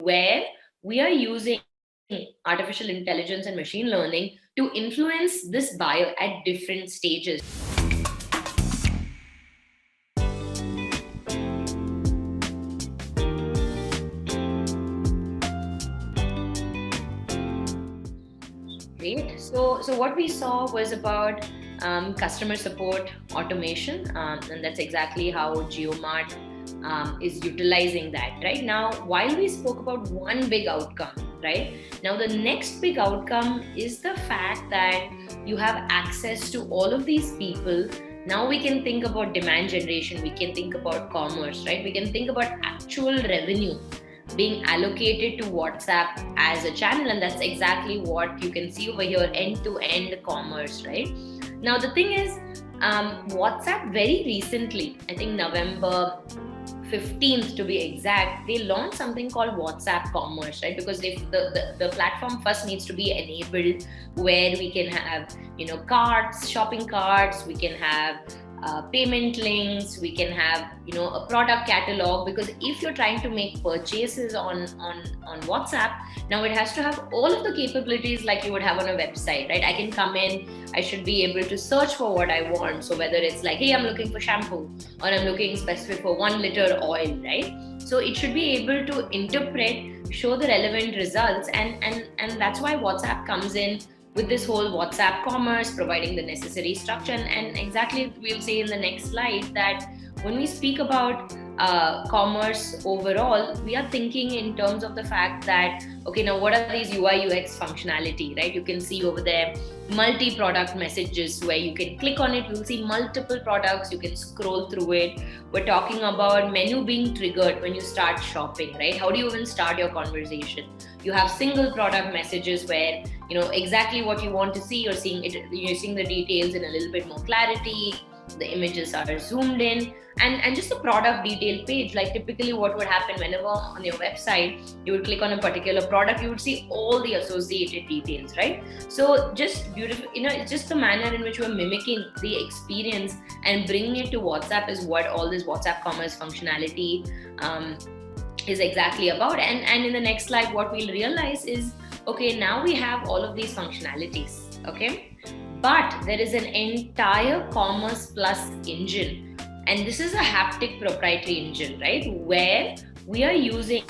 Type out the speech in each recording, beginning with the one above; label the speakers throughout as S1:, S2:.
S1: where we are using artificial intelligence and machine learning to influence this buyer at different stages. Great. So what we saw was about customer support automation, and that's exactly how JioMart is utilizing that. Right now, while we spoke about one big outcome, right now the next big outcome is the fact that you have access to all of these people. Now we can think about demand generation, we can think about commerce, right? We can think about actual revenue being allocated to WhatsApp as a channel, and that's exactly what you can see over here, end-to-end commerce, right? Now the thing is, WhatsApp very recently, I think November 15th to be exact, they launched something called WhatsApp Commerce, right? Because the platform first needs to be enabled, where we can have carts, shopping carts, we can have payment links, we can have a product catalog, because if you're trying to make purchases on WhatsApp, now it has to have all of the capabilities like you would have on a website, right? I can come in, I should be able to search for what I want. So whether it's like, hey, I'm looking for shampoo, or I'm looking specific for 1 liter oil, right? So it should be able to interpret, show the relevant results, and that's why WhatsApp comes in with this whole WhatsApp commerce, providing the necessary structure. And exactly, we'll see in the next slide that when we speak about commerce overall, we are thinking in terms of the fact that, okay, now what are these UI UX functionality, right? You can see over there multi-product messages where you can click on it, you'll see multiple products, you can scroll through it. We're talking about menu being triggered when you start shopping, right? How do you even start your conversation? You have single product messages where exactly what you want to see, you're seeing the details in a little bit more clarity, the images are zoomed in, and just the product detail page. Like typically what would happen whenever on your website you would click on a particular product, you would see all the associated details, right? So just beautiful, it's just the manner in which we're mimicking the experience and bringing it to WhatsApp is what all this WhatsApp commerce functionality is exactly about. And in the next slide, what we'll realize is, okay, now we have all of these functionalities, okay? But there is an entire Commerce Plus engine, and this is a Haptik proprietary engine, right? Where we are using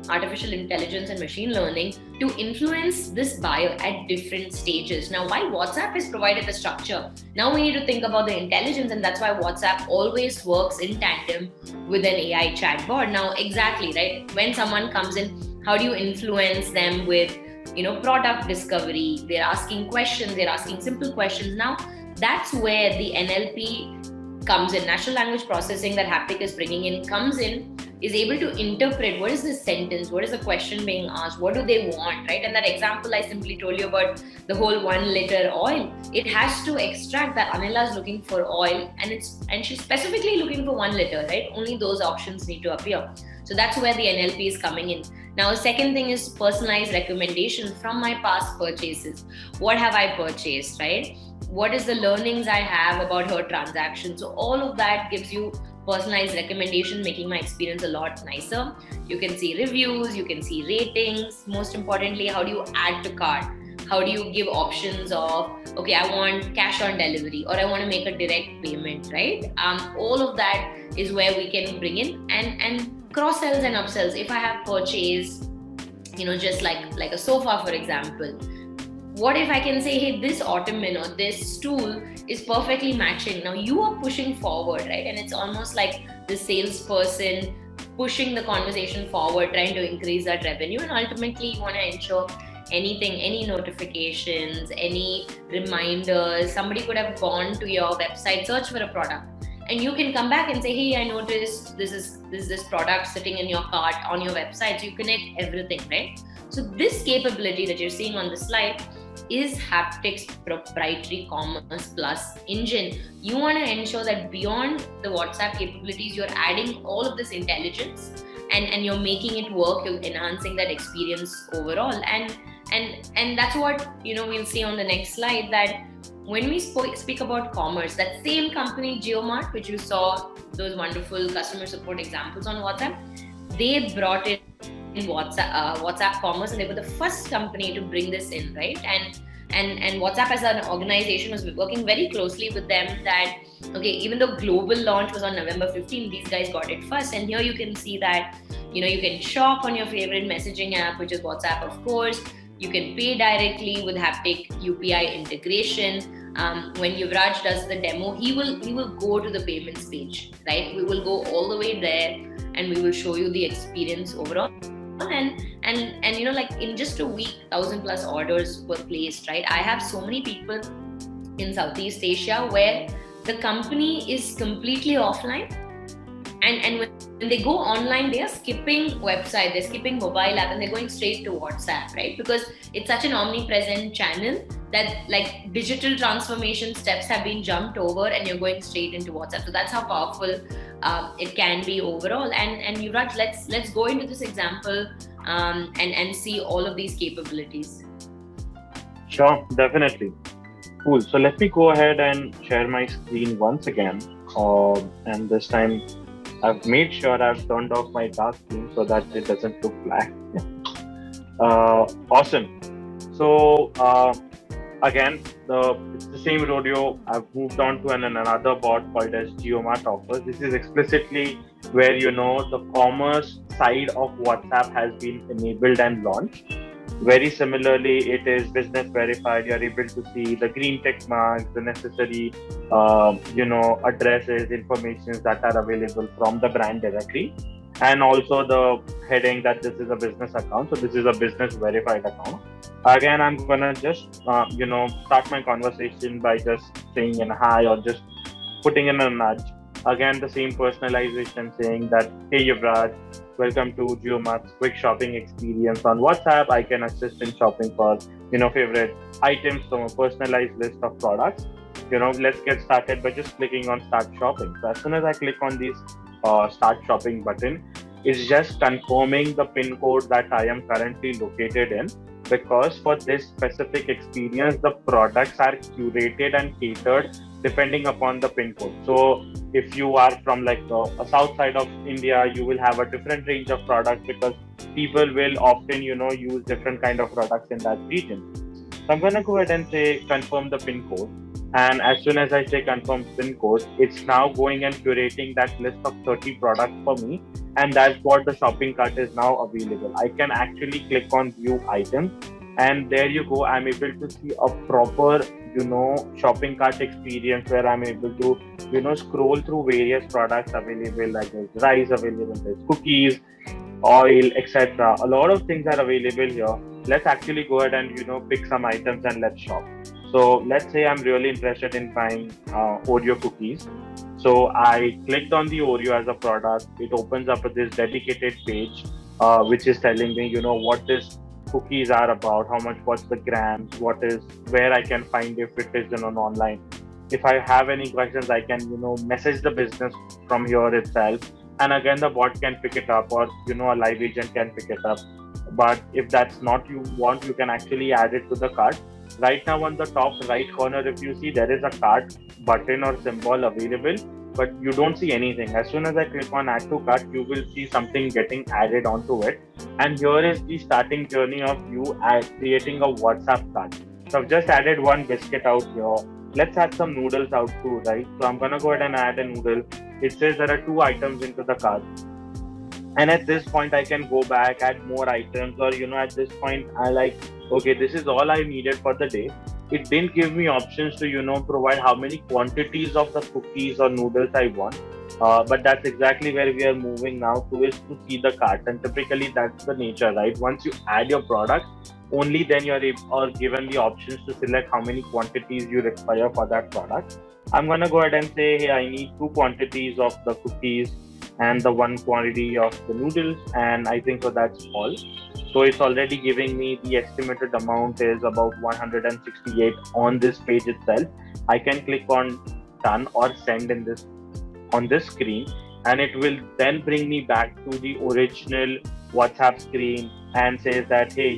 S1: artificial intelligence and machine learning to influence this buyer at different stages. Now, while WhatsApp has provided the structure, now we need to think about the intelligence, and that's why WhatsApp always works in tandem with an AI chatbot. Now, exactly, right? When someone comes in, how do you influence them with product discovery? They're asking questions, they're asking simple questions. Now, that's where the NLP comes in, natural language processing that Haptik is bringing in, comes in, is able to interpret what is this sentence, what is the question being asked, what do they want, right? And that example I simply told you about the whole 1 liter oil, it has to extract that Anila is looking for oil, and she's specifically looking for 1 liter, right? Only those options need to appear. So that's where the NLP is coming in. Now, the second thing is personalized recommendation from my past purchases. What have I purchased, right? What is the learnings I have about her transaction? So all of that gives you personalized recommendation, making my experience a lot nicer. You can see reviews, you can see ratings. Most importantly, how do you add to cart? How do you give options of, okay, I want cash on delivery, or I want to make a direct payment, right? All of that is where we can bring in and cross sells and upsells. If I have purchased, just like a sofa, for example, what if I can say, hey, this ottoman or this stool is perfectly matching? Now you are pushing forward, right? And it's almost like the salesperson pushing the conversation forward, trying to increase that revenue. And ultimately, you want to ensure anything, any notifications, any reminders. Somebody could have gone to your website, search for a product, and you can come back and say, hey, I noticed this product sitting in your cart on your website. So you connect everything, right? So this capability that you're seeing on the slide is Haptik's proprietary Commerce Plus engine. You want to ensure that beyond the WhatsApp capabilities, you're adding all of this intelligence and you're making it work, you're enhancing that experience overall. And that's what we'll see on the next slide, that when we speak about commerce, that same company JioMart, which you saw those wonderful customer support examples on WhatsApp, they brought in WhatsApp commerce, and they were the first company to bring this in, right? And WhatsApp as an organization was working very closely with them. That okay, even though global launch was on November 15th, these guys got it first. And here you can see that you can shop on your favorite messaging app, which is WhatsApp, of course. You can pay directly with Haptik UPI integration. When Yuvraj does the demo, he will go to the payments page, right? We will go all the way there, and we will show you the experience overall. And like in just a week, 1,000 plus orders were placed, right? I have so many people in Southeast Asia where the company is completely offline, and when they go online, they are skipping website, they're skipping mobile app, and they're going straight to WhatsApp, right? Because it's such an omnipresent channel that like digital transformation steps have been jumped over, and you're going straight into WhatsApp. So that's how powerful it can be overall. And Yuvraj, let's go into this example and see all of these capabilities.
S2: Sure, definitely. Cool. So let me go ahead and share my screen once again. And this time I've made sure I've turned off my dark theme so that it doesn't look black. Awesome. So again, it's the same rodeo. I've moved on to another bot called as JioMart Offers. This is explicitly where the commerce side of WhatsApp has been enabled and launched. Very similarly, it is business verified. You're able to see the green tick marks, the necessary, addresses, information that are available from the brand directly, and also the heading that this is a business account. So this is a business verified account. Again, I'm gonna just, start my conversation by just saying in hi or just putting in a nudge. Again, the same personalization saying that, hey Yuvraj, welcome to JioMart's quick shopping experience on WhatsApp. I can assist in shopping for, favorite items from a personalized list of products. Let's get started by just clicking on start shopping. So as soon as I click on this start shopping button, it's just confirming the pin code that I am currently located in, because for this specific experience, the products are curated and catered depending upon the pin code. So if you are from like a south side of India, you will have a different range of products because people will often, use different kind of products in that region. So I'm going to go ahead and say confirm the pin code. And as soon as I say confirm pin code, it's now going and curating that list of 30 products for me. And that's what the shopping cart is now available. I can actually click on view items, and there you go. I'm able to see a proper, shopping cart experience where I'm able to, scroll through various products available, like there's rice available, there's cookies, oil, etc. A lot of things are available here. Let's actually go ahead and, pick some items and let's shop. So let's say I'm really interested in buying Oreo cookies. So I clicked on the Oreo as a product. It opens up this dedicated page, which is telling me, what this cookies are about, what's the grams, where I can find if it is online. If I have any questions, I can, message the business from here itself. And again, the bot can pick it up, or, a live agent can pick it up. But if that's not you want, you can actually add it to the cart. Right now on the top right corner, if you see, there is a cart button or symbol available, but you don't see anything. As soon as I click on add to cart, you will see something getting added onto it. And here is the starting journey of you creating a WhatsApp cart. So I've just added one biscuit out here. Let's add some noodles out too, right? So I'm gonna go ahead and add a noodle. It says there are 2 items into the cart. And at this point, I can go back, add more items, or, at this point, I okay, this is all I needed for the day. It didn't give me options to, provide how many quantities of the cookies or noodles I want. But that's exactly where we are moving now to, is to see the cart. And typically that's the nature, right? Once you add your product, only then you're given the options to select how many quantities you require for that product. I'm going to go ahead and say, hey, I need 2 quantities of the cookies and the 1 quantity of the noodles, and I think so that's all. So it's already giving me the estimated amount is about 168 on this page itself. I can click on done or send on this screen, and it will then bring me back to the original WhatsApp screen and says that, hey,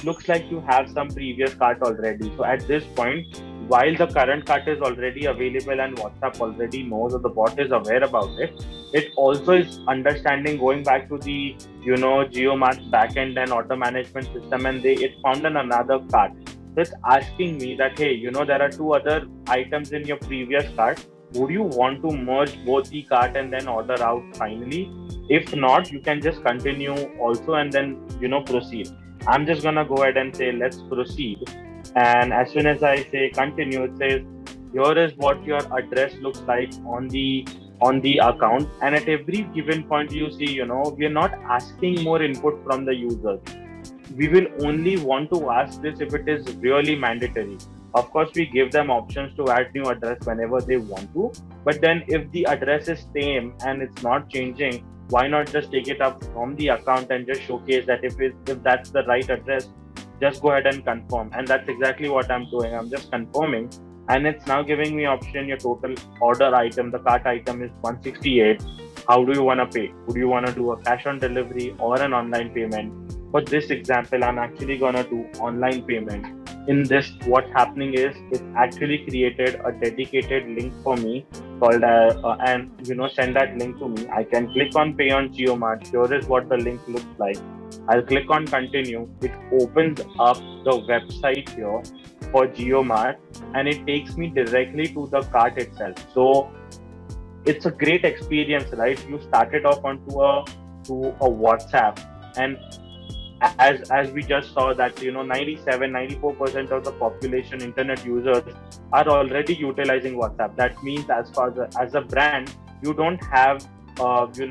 S2: looks like you have some previous cart already. So at this point, while the current cart is already available and WhatsApp already knows, or the bot is aware about it, It also is understanding, going back to the GeoMart's backend and auto management system, and it found another cart. So it's asking me that, hey, there are two other items in your previous cart. Would you want to merge both the cart and then order out finally? If not, you can just continue also and then proceed. I'm just gonna go ahead and say let's proceed. And as soon as I say continue, it says here is what your address looks like on the account. And at every given point, you see, we're not asking more input from the users. We will only want to ask this if it is really mandatory. Of course, we give them options to add new address whenever they want to. But then if the address is same and it's not changing, why not just take it up from the account and just showcase that if that's the right address, just go ahead and confirm. And that's exactly what I'm doing. I'm just confirming, and it's now giving me option. Your total order item, the cart item, is 168. How do you want to pay? Would you want to do a cash on delivery or an online payment? For this example, I'm actually gonna do online payment. In this, what's happening is it's actually created a dedicated link for me called and send that link to me. I can click on pay on GeoMart. Here is what the link looks like. I'll click on continue. It opens up the website here for GeoMart, and it takes me directly to the cart itself. So it's a great experience, right? You started off onto a WhatsApp, and as we just saw that 97-94% of the population internet users are already utilizing WhatsApp. That means as far as a brand, you don't have you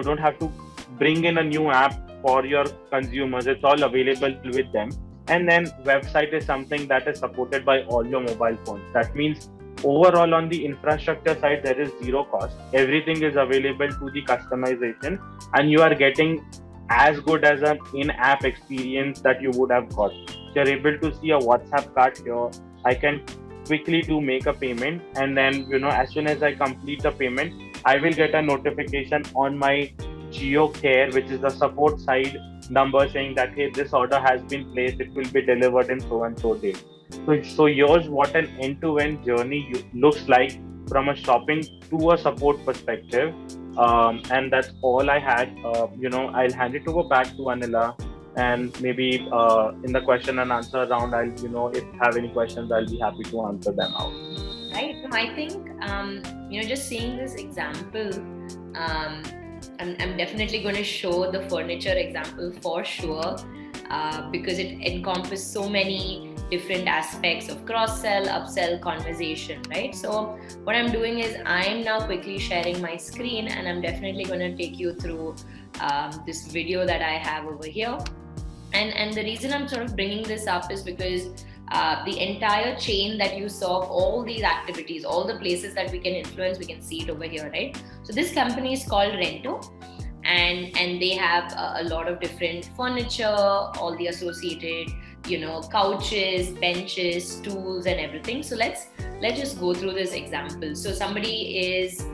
S2: don't have to bring in a new app for your consumers. It's all available with them. And then website is something that is supported by all your mobile phones. That means overall on the infrastructure side, there is zero cost. Everything is available to the customization, and you are getting as good as an in-app experience that you would have got. You're able to see a WhatsApp cart here. I can quickly make a payment, and then as soon as I complete the payment, I will get a notification on my GeoCare, which is the support side number, saying that, hey, this order has been placed. It will be delivered in so and so date. So here's what an end-to-end journey looks like from a shopping to a support perspective. And that's all I had. I'll hand it over back to Anila, and maybe in the question and answer round, I'll if you have any questions, I'll be happy to answer them out.
S1: Right. So I think just seeing this example, I'm definitely going to show the furniture example for sure, because it encompasses so many different aspects of cross-sell, upsell conversation, right? So what I'm doing is I'm now quickly sharing my screen, and I'm definitely going to take you through this video that I have over here. And the reason I'm sort of bringing this up is because the entire chain that you saw of all these activities, all the places that we can influence, we can see it over here, right? So this company is called Rento, and they have a lot of different furniture, all the associated couches, benches, stools, and everything. So let's just go through this example. So somebody is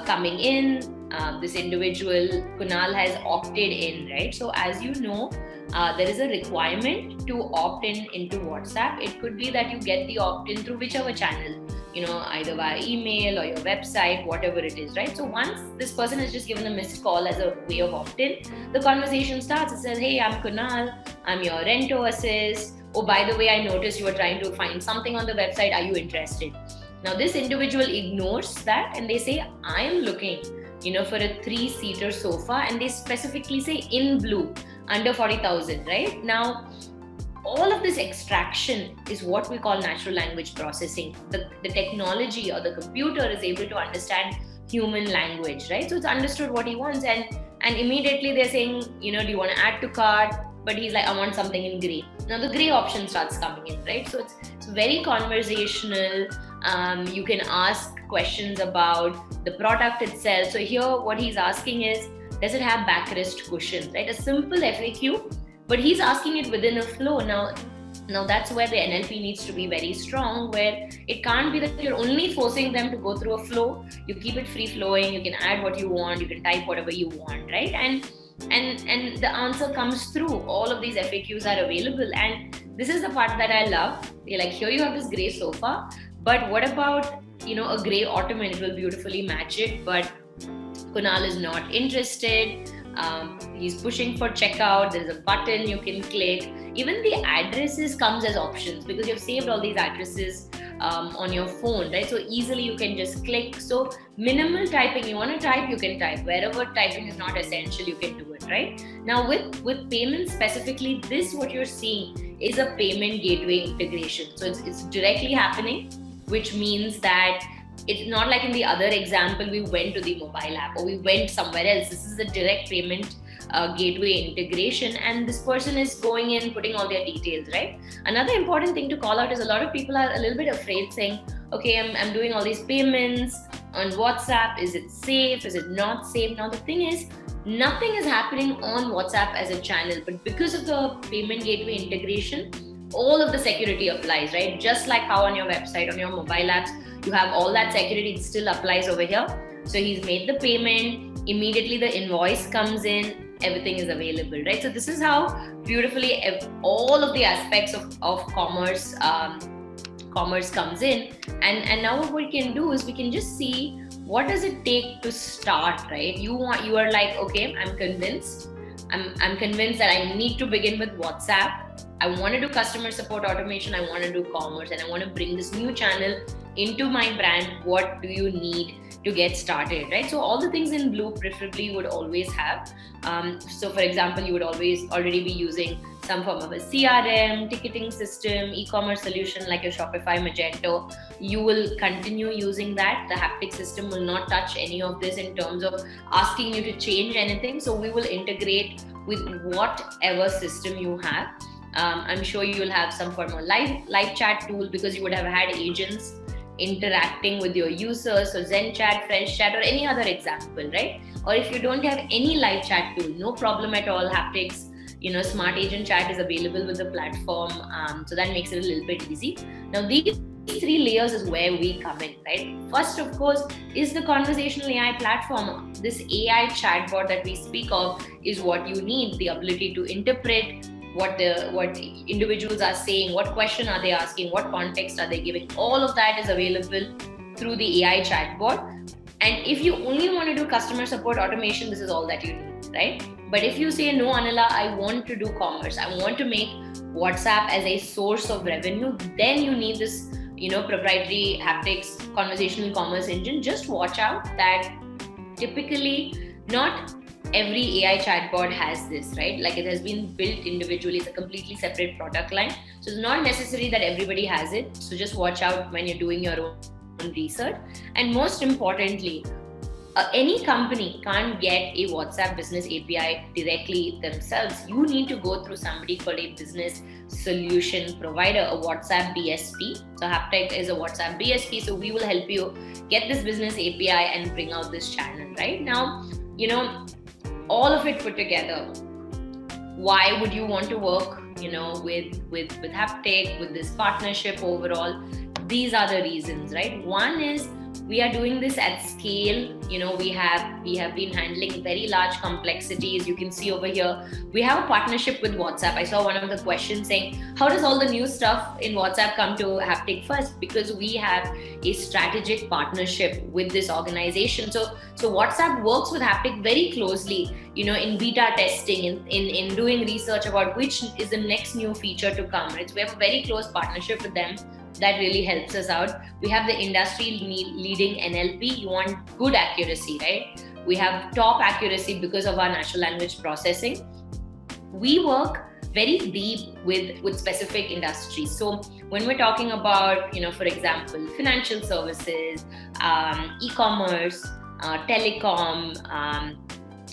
S1: coming in. This individual, Kunal, has opted in, right? So as you know, there is a requirement to opt in into WhatsApp. It could be that you get the opt-in through whichever channel, either via email or your website, whatever it is, right? So once this person has just given a missed call as a way of opt-in, the conversation starts. It says, hey, I'm Kunal, I'm your Rento assist. Oh, by the way, I noticed you were trying to find something on the website. Are you interested? Now, this individual ignores that, and they say, I am looking, for a 3-seater sofa, and they specifically say in blue, under 40,000, right? Now, all of this extraction is what we call natural language processing. The technology or the computer is able to understand human language, right? So it's understood what he wants, and immediately they're saying, do you want to add to cart? But he's like, I want something in gray. Now the gray option starts coming in, right? So it's very conversational. You can ask questions about the product itself. So here what he's asking is, does it have backrest cushions, right? A simple FAQ, but he's asking it within a flow. Now that's where the NLP needs to be very strong, where it can't be that you're only forcing them to go through a flow. You keep it free flowing. You can add what you want. You can type whatever you want, right? And the answer comes through. All of these FAQs are available, and this is the part that I love. You're like, here you have this gray sofa, but what about a gray ottoman, it will beautifully match it, but Kunal is not interested. He's pushing for checkout. There's a button you can click. Even the addresses comes as options because you've saved all these addresses on your phone, right? So easily you can just click. So minimal typing. You want to type, you can type. Wherever typing is not essential, you can do it, right? Now with payments specifically, this what you're seeing is a payment gateway integration. So it's directly happening, which means that it's not like in the other example we went to the mobile app or we went somewhere else. This is a direct payment gateway integration, and this person is going in putting all their details, right? Another important thing to call out is a lot of people are a little bit afraid saying, okay, I'm doing all these payments on WhatsApp. Is it safe? Is it not safe? Now the thing is, nothing is happening on WhatsApp as a channel, but because of the payment gateway integration, all of the security applies, right? Just like how on your website, on your mobile apps, you have all that security, it still applies over here. So he's made the payment, immediately the invoice comes in, everything is available, right? So this is how beautifully all of the aspects of commerce comes in. And now what we can do is we can just see what does it take to start, right? You are like, okay, I'm convinced that I need to begin with WhatsApp. I want to do customer support automation. I want to do commerce, and I want to bring this new channel into my brand. What do you need to get started, right? So all the things in blue preferably would always have. So for example, you would already be using some form of a CRM, ticketing system, e-commerce solution like your Shopify, Magento. You will continue using that. The Haptik system will not touch any of this in terms of asking you to change anything. So we will integrate with whatever system you have. I'm sure you will have some form of live chat tool because you would have had agents interacting with your users, so Zen chat, French chat, or any other example, right? Or if you don't have any live chat tool, no problem at all. Haptik's smart agent chat is available with the platform, so that makes it a little bit easy. Now these three layers is where we come in, right? First, of course, is the conversational AI platform. This AI chatbot that we speak of is what you need, the ability to interpret what individuals are saying, what question are they asking, what context are they giving. All of that is available through the AI chatbot. And if you only want to do customer support automation, this is all that you need, right? But if you say, no, Anila, I want to do commerce, I want to make WhatsApp as a source of revenue, then you need this, proprietary Haptik's conversational commerce engine. Just watch out that typically not every AI chatbot has this, right? Like it has been built individually. It's a completely separate product line. So it's not necessary that everybody has it. So just watch out when you're doing your own research. And most importantly, any company can't get a WhatsApp business API directly themselves. You need to go through somebody called a business solution provider, a WhatsApp BSP. So Haptik is a WhatsApp BSP. So we will help you get this business API and bring out this channel, right? Now, all of it put together, why would you want to work, with Haptik, with this partnership overall? These are the reasons, right? One is we are doing this at scale. We have been handling very large complexities. You can see over here, we have a partnership with WhatsApp. I saw one of the questions saying, how does all the new stuff in WhatsApp come to Haptik first? Because we have a strategic partnership with this organization. So WhatsApp works with Haptik very closely, in beta testing, in doing research about which is the next new feature to come. Right? So we have a very close partnership with them. That really helps us out. We have the industry leading NLP. You want good accuracy, right? We have top accuracy because of our natural language processing. We work very deep with specific industries. So when we're talking about, for example, financial services, e-commerce, telecom,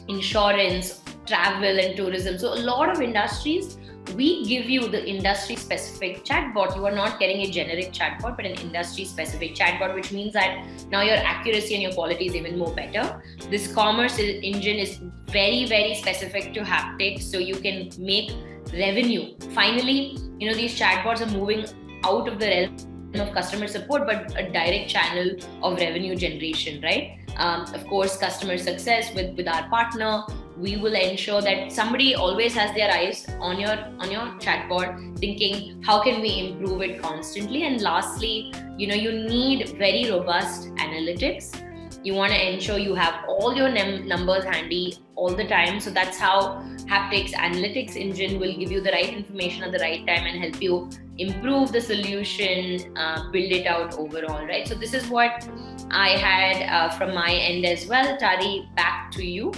S1: insurance, travel and tourism. So a lot of industries, we give you the industry-specific chatbot. You are not getting a generic chatbot, but an industry-specific chatbot, which means that now your accuracy and your quality is even more better. This commerce engine is very, very specific to Haptik, so you can make revenue. Finally, these chatbots are moving out of the realm of customer support, but a direct channel of revenue generation, right? Of course, customer success with our partner, we will ensure that somebody always has their eyes on your chatbot, thinking how can we improve it constantly. And lastly, you need very robust analytics. You want to ensure you have all your numbers handy all the time. So that's how Haptik's analytics engine will give you the right information at the right time and help you improve the solution, build it out overall, right? So this is what I had from my end as well. Tari, back to you.